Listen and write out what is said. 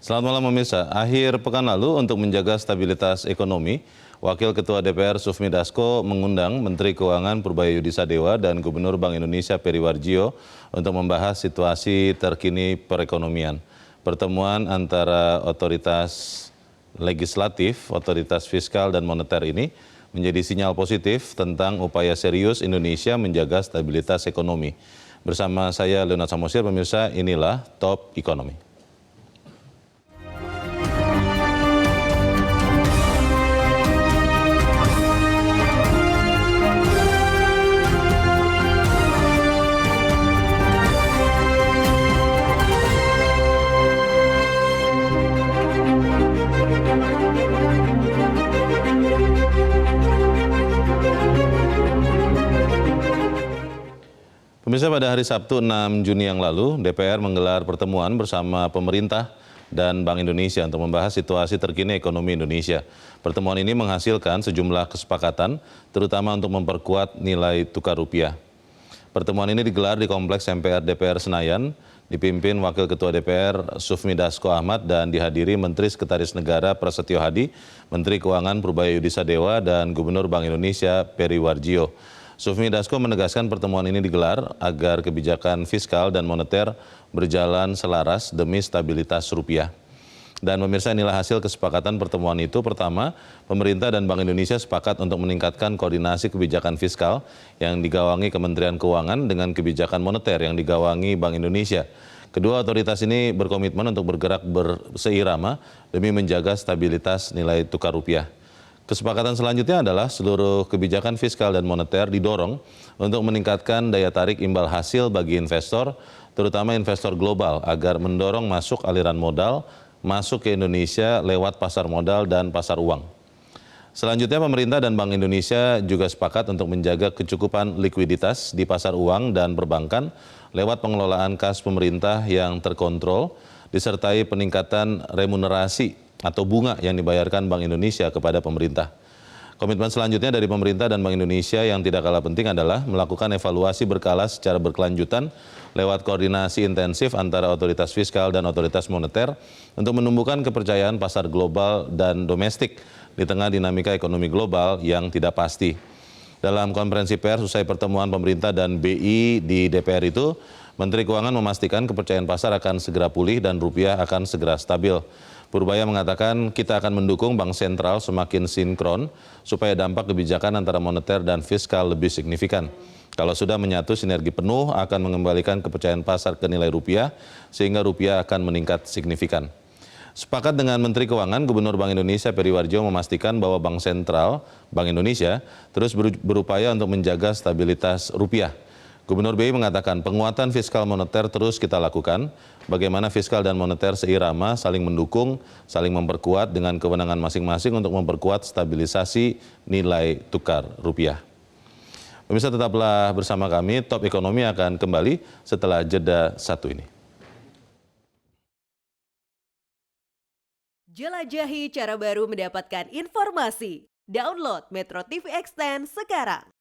Selamat malam pemirsa. Akhir pekan lalu untuk menjaga stabilitas ekonomi, Wakil Ketua DPR Sufmi Dasko mengundang Menteri Keuangan Purbaya Sadewa dan Gubernur Bank Indonesia Peri Warjio untuk membahas situasi terkini perekonomian. Pertemuan antara otoritas legislatif, otoritas fiskal dan moneter ini menjadi sinyal positif tentang upaya serius Indonesia menjaga stabilitas ekonomi. Bersama saya Leonard Samosir, pemirsa, inilah Top Ekonomi. Pemirsa, pada hari Sabtu 6 Juni yang lalu, DPR menggelar pertemuan bersama pemerintah dan Bank Indonesia untuk membahas situasi terkini ekonomi Indonesia. Pertemuan ini menghasilkan sejumlah kesepakatan, terutama untuk memperkuat nilai tukar rupiah. Pertemuan ini digelar di Kompleks MPR DPR Senayan, dipimpin Wakil Ketua DPR Sufmi Dasko Ahmad dan dihadiri Menteri Sekretaris Negara Prasetyo Hadi, Menteri Keuangan Purbaya Sadewa, dan Gubernur Bank Indonesia Peri Warjio. Sufmi Dasko menegaskan pertemuan ini digelar agar kebijakan fiskal dan moneter berjalan selaras demi stabilitas rupiah. Dan pemirsa, inilah hasil kesepakatan pertemuan itu. Pertama, pemerintah dan Bank Indonesia sepakat untuk meningkatkan koordinasi kebijakan fiskal yang digawangi Kementerian Keuangan dengan kebijakan moneter yang digawangi Bank Indonesia. Kedua otoritas ini berkomitmen untuk bergerak berseirama demi menjaga stabilitas nilai tukar rupiah. Kesepakatan selanjutnya adalah seluruh kebijakan fiskal dan moneter didorong untuk meningkatkan daya tarik imbal hasil bagi investor, terutama investor global, agar mendorong masuk aliran modal masuk ke Indonesia lewat pasar modal dan pasar uang. Selanjutnya, pemerintah dan Bank Indonesia juga sepakat untuk menjaga kecukupan likuiditas di pasar uang dan perbankan lewat pengelolaan kas pemerintah yang terkontrol, disertai peningkatan remunerasi atau bunga yang dibayarkan Bank Indonesia kepada pemerintah. Komitmen selanjutnya dari pemerintah dan Bank Indonesia yang tidak kalah penting adalah melakukan evaluasi berkala secara berkelanjutan lewat koordinasi intensif antara otoritas fiskal dan otoritas moneter untuk menumbuhkan kepercayaan pasar global dan domestik di tengah dinamika ekonomi global yang tidak pasti. Dalam konferensi pers usai pertemuan pemerintah dan BI di DPR itu, Menteri Keuangan memastikan kepercayaan pasar akan segera pulih dan rupiah akan segera stabil. Purbaya mengatakan kita akan mendukung Bank Sentral semakin sinkron supaya dampak kebijakan antara moneter dan fiskal lebih signifikan. Kalau sudah menyatu sinergi penuh akan mengembalikan kepercayaan pasar ke nilai rupiah sehingga rupiah akan meningkat signifikan. Sepakat dengan Menteri Keuangan, Gubernur Bank Indonesia Peri Warjio memastikan bahwa Bank Sentral, Bank Indonesia, terus berupaya untuk menjaga stabilitas rupiah. Gubernur BI mengatakan penguatan fiskal moneter terus kita lakukan, bagaimana fiskal dan moneter seirama saling mendukung, saling memperkuat dengan kewenangan masing-masing untuk memperkuat stabilisasi nilai tukar rupiah. Pemirsa, tetaplah bersama kami, Top Ekonomi akan kembali setelah jeda satu ini. Jelajahi cara baru mendapatkan informasi. Download Metro TV Extend sekarang.